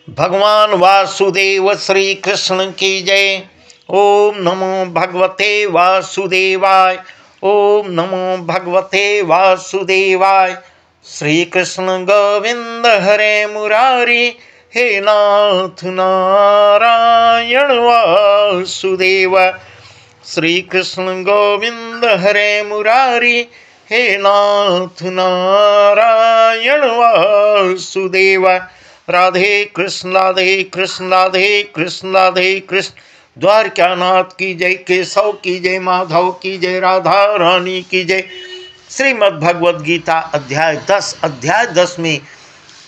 भगवान वासुदेव श्री कृष्ण की जय। ओम नमो भगवते वासुदेवाय। ओम नमो भगवते वासुदेवाय। श्री कृष्ण गोविंद हरे मुरारी, हे नाथ नारायण वासुदेव। श्री कृष्ण गोविंद हरे मुरारी, हे नाथ नारायण वासुदेव। राधे कृष्ण राधे कृष्ण राधे कृष्ण राधे कृष्ण। द्वारकानाथ की जय, केशव की जय, माधव की जय, राधा रानी की जय। श्रीमद् भगवद गीता अध्याय 10 में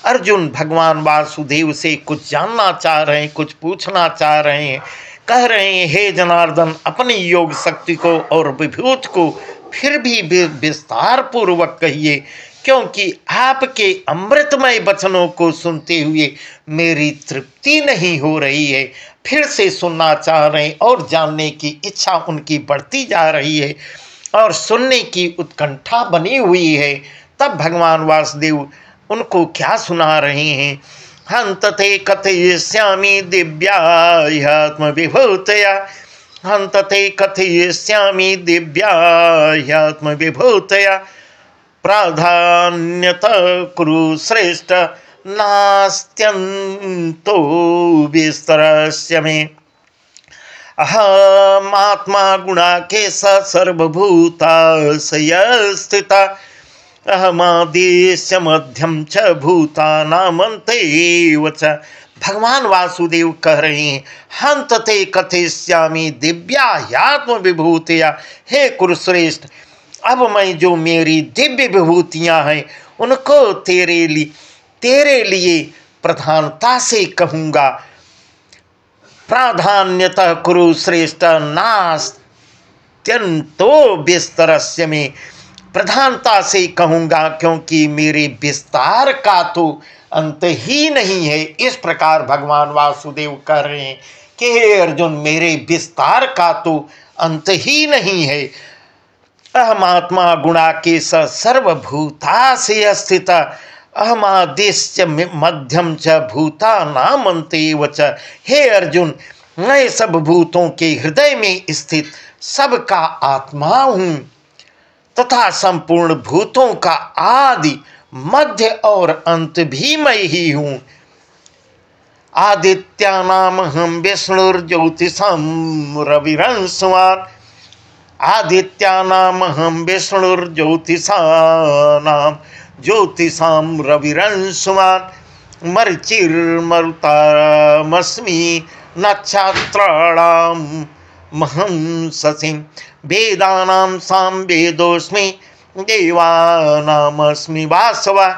अर्जुन भगवान वासुदेव से कुछ जानना चाह रहे हैं, कुछ पूछना चाह रहे हैं। कह रहे हैं, हे जनार्दन, अपनी योग शक्ति को और विभूत को फिर भी विस्तार पूर्वक कहिए, क्योंकि आपके अमृतमय वचनों को सुनते हुए मेरी तृप्ति नहीं हो रही है। फिर से सुनना चाह रहे हैं और जानने की इच्छा उनकी बढ़ती जा रही है और सुनने की उत्कंठा बनी हुई है। तब भगवान वासुदेव उनको क्या सुना रहे हैं। हंतते कथयिष्यामि दिव्यात्म विभूतया, हंतते कथयिष्यामि दिव्यात्म विभूतया, प्राधान्यत कुरु श्रेष्ठ नास्त्यन्तो विस्तरस्य मे। अहमात्मा गुणाकेश सर्वभूताशय स्थिता, अहमादेश मध्यम च भूतानामन्तेव च। भगवान वासुदेव कह रहे हैं, हंतते कथयिष्यामि दिव्यात्म विभूतिया, हे कुरुश्रेष्ठ, अब मैं जो मेरी दिव्य विभूतियां हैं उनको तेरे लिए प्रधानता से कहूँगा। प्राधान्यतः कुरु श्रेष्ठ नास्त्यन्तो विस्तरस्य में, प्रधानता से कहूँगा क्योंकि मेरे विस्तार का तो अंत ही नहीं है। इस प्रकार भगवान वासुदेव कह रहे हैं कि हे अर्जुन, मेरे विस्तार का तो अंत ही नहीं है। अहमात्मा गुणाकेश सर्वभूता से स्थित, अहमादिश्च मध्यम च भूतानामन्तेव च। हे अर्जुन, मैं सब भूतों के हृदय में स्थित सबका आत्मा हूँ तथा संपूर्ण भूतों का आदि मध्य और अंत भी मैं ही हूँ। आदित्यानाम हम विष्णुर्ज्योतिषां रविरंसवान्, आदित्यानाम हम विष्णुर्ज्योतिषानां ज्योतिषां रविरंसवान्, मरीचिर्मरुतामस्मि नक्षत्राणां महं शशिं, वेदानां साम वेदोऽस्मि देवानामस्मि वासवः,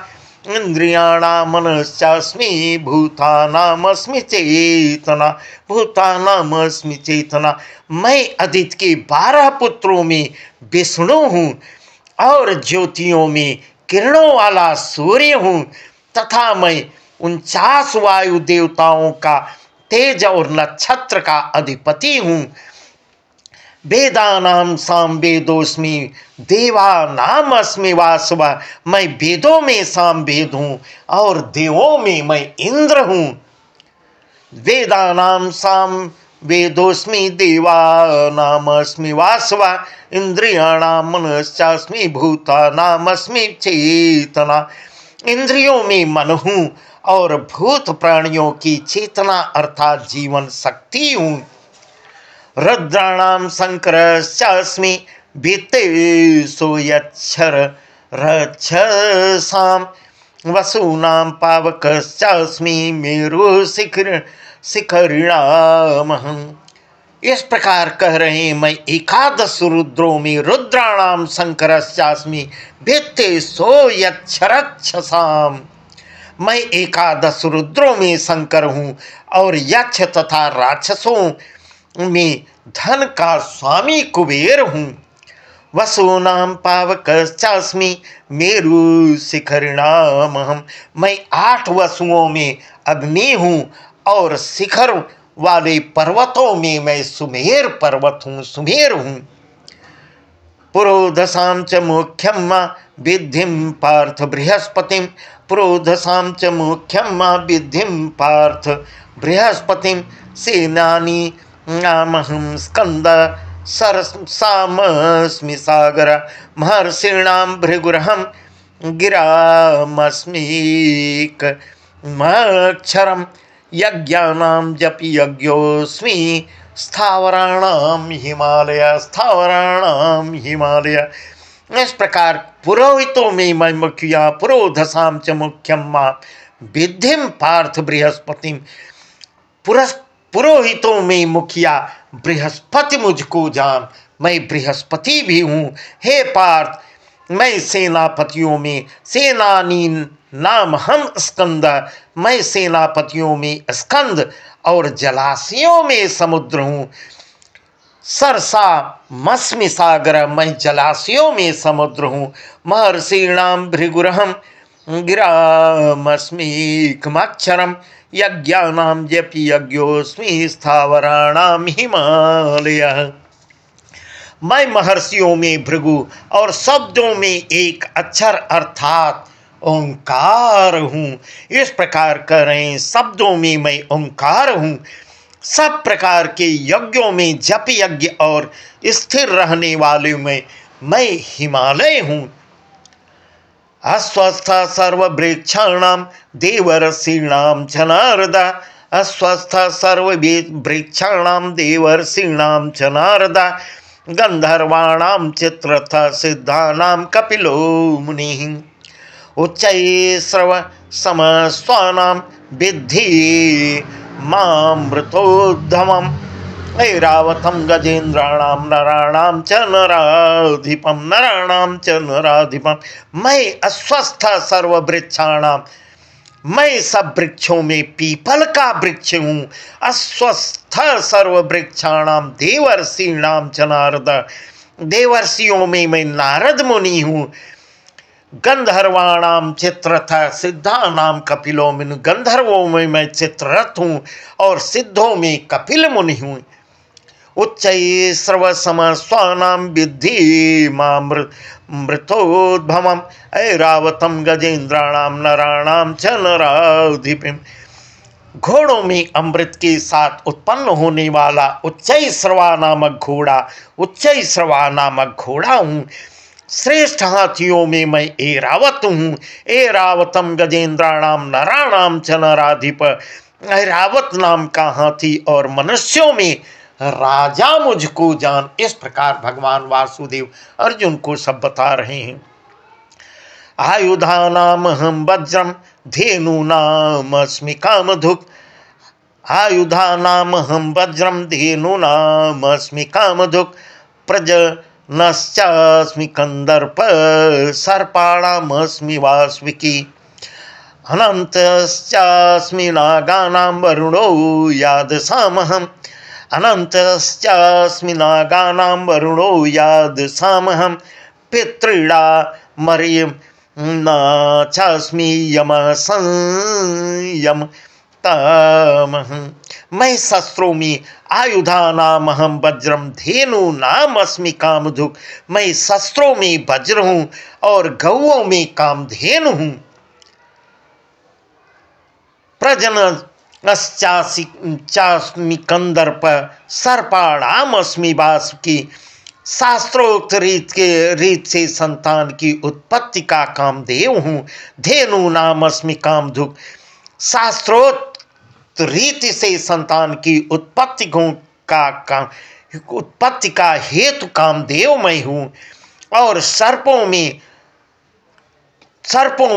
इंद्रियाणां मनश्चास्मि भूतानामस्मि चेतना, भूतानामस्मि चेतना। मैं अदिति के 12 पुत्रों में विष्णु हूँ और ज्योतियों में किरणों वाला सूर्य हूँ तथा मैं 49 वायु देवताओं का तेज और नक्षत्र का अधिपति हूँ। वेदानाम साम वेदोस्मि देवानाम अस्मि वासवः, मैं वेदों में साम वेद हूँ और देवों में मैं इंद्र हूँ। वेदानाम साम वेदोस्मि देवानाम अस्मि वासवः, इंद्रियाणाम मनश्चास्मि भूतानाम अस्मि चेतना। इंद्रियों में मन हूँ और भूत प्राणियों की चेतना अर्थात जीवन शक्ति हूँ। रुद्राणां शंकरश्चास्मि भित्तेषु यच्छर रक्षसां, वसूनां पावकश्चास्मि मेरु शिखरिणामहम्। इस प्रकार कह रहे हैं, मैं 11 रुद्रों में रुद्राणाम शंकरश्चास्मि भित्तेषु यच्छरक्षसां, मैं 11 रुद्रों में शंकर हूँ और यक्ष तथा राक्षसों में धन का स्वामी कुबेर हूँ। वसूनां पावकश्चास्मि मेरु शिखरिणामहम्, मैं 8 वसुओं में अग्नि हूँ और शिखर वाले पर्वतों में मैं सुमेर पर्वत हूँ, सुमेर हूँ। पुरोधसां च मुख्यं मा विद्धिं पार्थ बृहस्पतिं पुरोधसां च मुख्यं मा विद्धिं पार्थ बृहस्पतिं सेनानी नामहं स्कंद सरसामस्मि सागर महर्षीणां भृगुरहं गिरामस्मीकमक्षरं यज्ञानां जपि यज्ञोऽस्मि स्थावराणां हिमालय। इस प्रकार पुरोहितों में मैं मुखिया पुरोधसां च मुख्यम मां विद्धिं पार्थ बृहस्पतिं पुरोहितों में मुखिया बृहस्पति मुझको जान, मैं बृहस्पति भी हूँ। हे पार्थ, मैं सेनापतियों में सेनानी नाम हम स्कंद, मैं सेनापतियों में स्कंद और जलाशयों में समुद्र हूँ। सरसा मस्मि सागर, मैं जलाशयों में समुद्र हूँ। महर्षीणाम भृगुरहम गिरामस्मीकमक्षरम यज्ञानां जपि यज्ञोऽस्मि स्थावराणां हिमालय। मैं महर्षियों में भृगु और शब्दों में एक अक्षर अर्थात ओंकार हूँ। इस प्रकार कह रहे हैं, शब्दों में मैं ओंकार हूँ, सब प्रकार के यज्ञों में जप यज्ञ और स्थिर रहने वाले में मैं हिमालय हूँ। अस्वस्थ सर्ववृक्षाणां देवर्षीणां च नारद, अस्वस्थ सर्ववृक्षाणां देवर्षीणां च नारद, गंधर्वाणां चित्रथ सिद्धानां कपिलो मुनिः, उच्चैः समस्वानां विद्धि मामृतोद्धमम्, ऐरावतं गजेन्द्राणां नराणां च नराधिपम्। मैं अस्वस्थ सर्ववृक्षाणां, मैं सब वृक्षों में पीपल का वृक्ष हूँ। अस्वस्थ सर्ववृक्षाणां देवर्षीणां च नारद, देवर्षियों में मैं नारद मुनि हूँ। गंधर्वाणाम चित्ररथ सिद्धानाम कपिलो मुनि, गंधर्वों में मैं चित्ररथ हूँ और सिद्धों में कपिल मुनि हूँ। उच्चैः सर्वसमस्वानां विद्धि मामृतोद्भवम्, ऐरावतं गजेन्द्राणां नराणां च नराधिपम्। घोड़ों में अमृत के साथ उत्पन्न होने वाला उच्चैःश्रवा नामक घोड़ा हूँ। श्रेष्ठ हाथियों में मैं ऐरावत हूँ। ऐरावतम गजेन्द्राणाम नराणाम च नराधिप, ऐरावत नाम का हाथी और मनुष्यों में राजा मुझको जान। इस प्रकार भगवान वासुदेव अर्जुन को सब बता रहे हैं। आयुधानाम हम वज्रम धेनूनामस्मि कामधुक्, आयुधानाम हम वज्रम धेनूनामस्मि कामधुक्, प्रजनश्चास्मि कंदर्प सर्पाणामस्मि वास्विकी, अनन्तश्चास्मि नागानां वरुणो यादसामहम्, अनन्तश्चास्मि नागानां वरुणो यादसामहम्, पितृणा मरियम् न चास्मि यमः संयमतामहम्। मैं शस्त्रों में आयुधानामहं वज्रम धेनूनामस्मि कामधुक्, मैं शस्त्रों में वज्र हूँ और गौओं में कामधेनु हूँ। प्रजनश्चास्मि कंदर्प सर्पाणामस्मि वासुकी, शास्त्रोक्त रीत से संतान की उत्पत्ति का कामदेव हूँ। धेनु नामस्मि कामधुक्, शास्त्रोक्त रीति से संतान की उत्पत्ति का हेतु कामदेव मैं हूँ। और सर्पों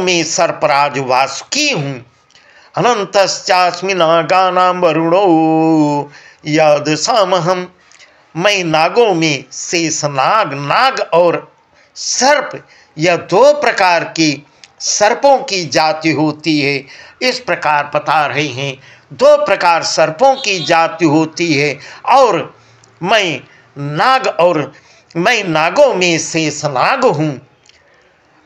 में सर्पराज वासुकी हूँ। अनंतश्चास्मि नागानां वरुणो यादसामहम्, मैं नागों में शेषनाग, नाग और सर्प, यह दो प्रकार की सर्पों की जाति होती है। इस प्रकार बता रहे हैं, दो प्रकार सर्पों की जाति होती है और मैं नागों में शेषनाग हूँ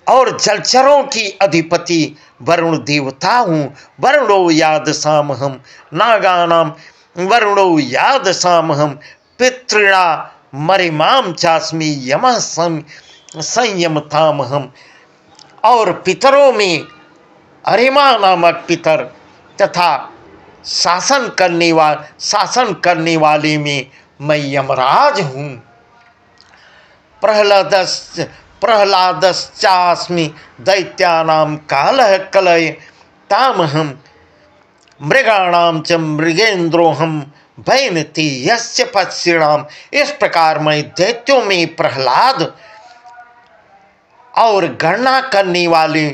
और जलचरों की अधिपति वरुण देवता हूँ। वरुणो यादसामहम्, नागानां वरुणो यादसामहम्, पितृणा मरिमाम चास्मी यमः संयमतामहम। और पितरों में अरिमा नामक पितर तथा शासन करने वाले में मैं यमराज हूँ। प्रहलादश्चास्मि दैत्यानां कालः कलये तामहं। मृगाणाम च मृगेन्द्रोहम वैनति यस्य पक्षिणाम। इस प्रकार मैं दैत्यों में प्रहलाद और गणना करने वाले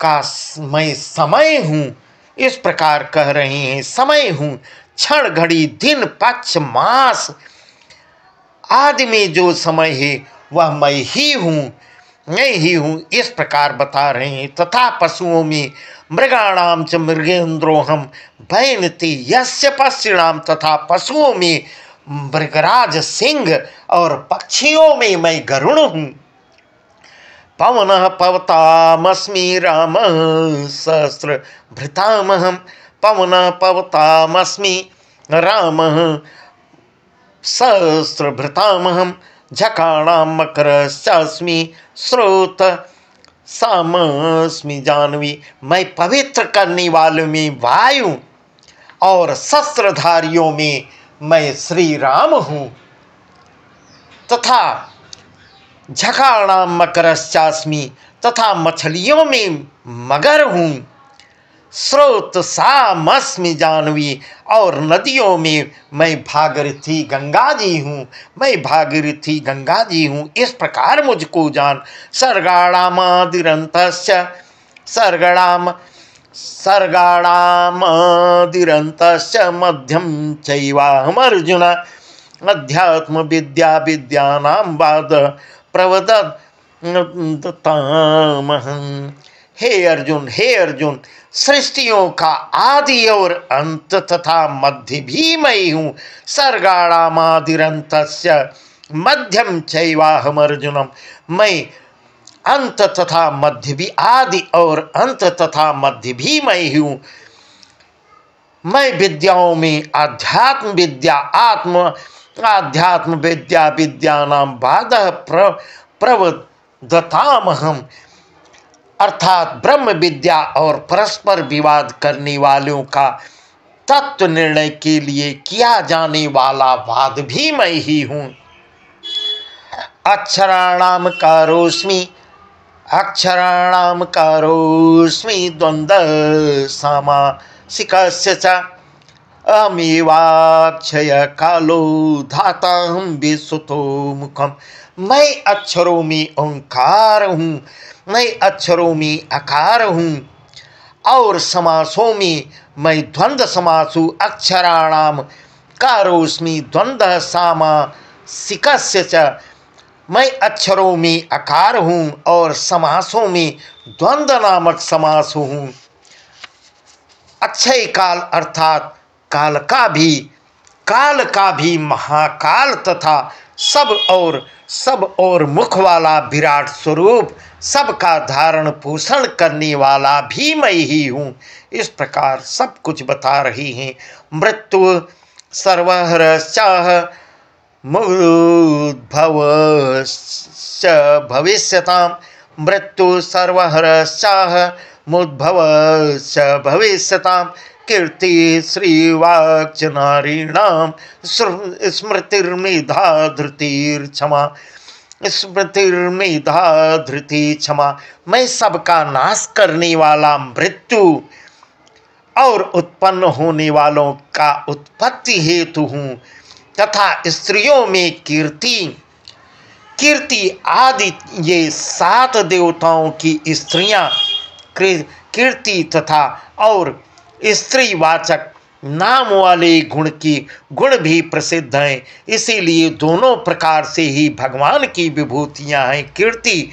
का मैं समय हूँ। इस प्रकार कह रहे हैं, समय हूँ, क्षण घड़ी दिन पक्ष मास आदि में जो समय है वह मैं ही हूँ, मैं ही हूँ। इस प्रकार बता रहे हैं। तथा पशुओं में मृगाणाम च मृगेन्द्रोहम भयनति यस्य पक्षिणाम। तथा पशुओं में मृगराज सिंह और पक्षियों में मैं गरुण हूँ। पवनः पवतामस्मि रामः सहस्रभृतामहं। पवनः पवतामस्मि रामः सहस्रभृतामहं। झकाणां मकरश्चास्मि स्रोत सामस्मि जाह्नवी। मैं पवित्र करने वालों में वायु और शस्त्रधारियों में मैं श्री राम हूँ। तथा झकाणां मकरश्चास्मि, तथा मछलियों में मगर हूँ। स्रोत सामस्मि जाह्नवी, और नदियों में मैं भागीरथी गंगा जी हूँ, मैं भागीरथी गंगा जी हूँ। इस प्रकार मुझको जान। सर्गाणामादिरन्तस्य सर्गाणामादिरन्तस्य मध्यम चैवाहमर्जुन। अध्यात्म विद्या विद्यानां वाद प्रवदतामहं। हे अर्जुन, सृष्टियों का आदि और अंत तथा मध्य भी मैं हूँ। सर्गाणामादिरन्तस्य मध्यम चैवाहम अर्जुनम। मैं अंत तथा मध्य भी, आदि और अंत तथा मध्य भी मैं हूँ। मैं विद्याओं में आध्यात्म विद्या विद्यानां वादः प्रवदतामहं। अर्थात ब्रह्म विद्या और परस्पर विवाद करने वालों का तत्व निर्णय के लिए किया जाने वाला वाद भी मैं ही हूँ। अक्षराणाम कारोस्मि द्वंद्व सामासिकस्य च। अमेवाक्षय कालो धाताहं विश्वतो मुखम। मैं अक्षरों में ओंकार हूँ, मैं अक्षरों में आकार हूँ। और समासों में मैं द्वंद्व समासु। अक्षराणाम कारोस्मि द्वंद्व सामासिकस्य च। मैं अक्षरों में आकार हूँ और समासों में द्वंद्व नामक समास हूँ। अक्षय काल अर्थात काल का भी महाकाल तथा सब और मुख वाला विराट स्वरूप, सबका धारण पोषण करने वाला भी मैं ही हूँ। इस प्रकार सब कुछ बता रही हैं। मृत्यु सर्वहरश्चाह मुद्भवश्च भविष्यताम्। मृत्यु सर्वहरश्चाह मुद्भवश्च भविष्यताम्। कीर्ति श्रीवाक्च नारीणां स्मृतिर्मेधा धृतिर्क्षमा क्षमा। मैं सबका नाश करने वाला मृत्यु और उत्पन्न होने वालों का उत्पत्ति हेतु हूँ। तथा स्त्रियों में कीर्ति आदि ये 7 देवताओं की स्त्रियां कीर्ति तथा और स्त्रीवाचक नाम वाले गुण भी प्रसिद्ध हैं। इसीलिए दोनों प्रकार से ही भगवान की विभूतियां हैं। कीर्ति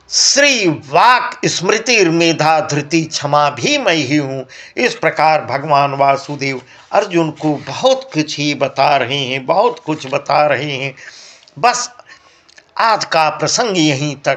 श्री वाक स्मृति मेधा धृति क्षमा भी मैं ही हूँ। इस प्रकार भगवान वासुदेव अर्जुन को बहुत कुछ ही बता रहे हैं, बहुत कुछ बता रहे हैं। बस आज का प्रसंग यहीं तक।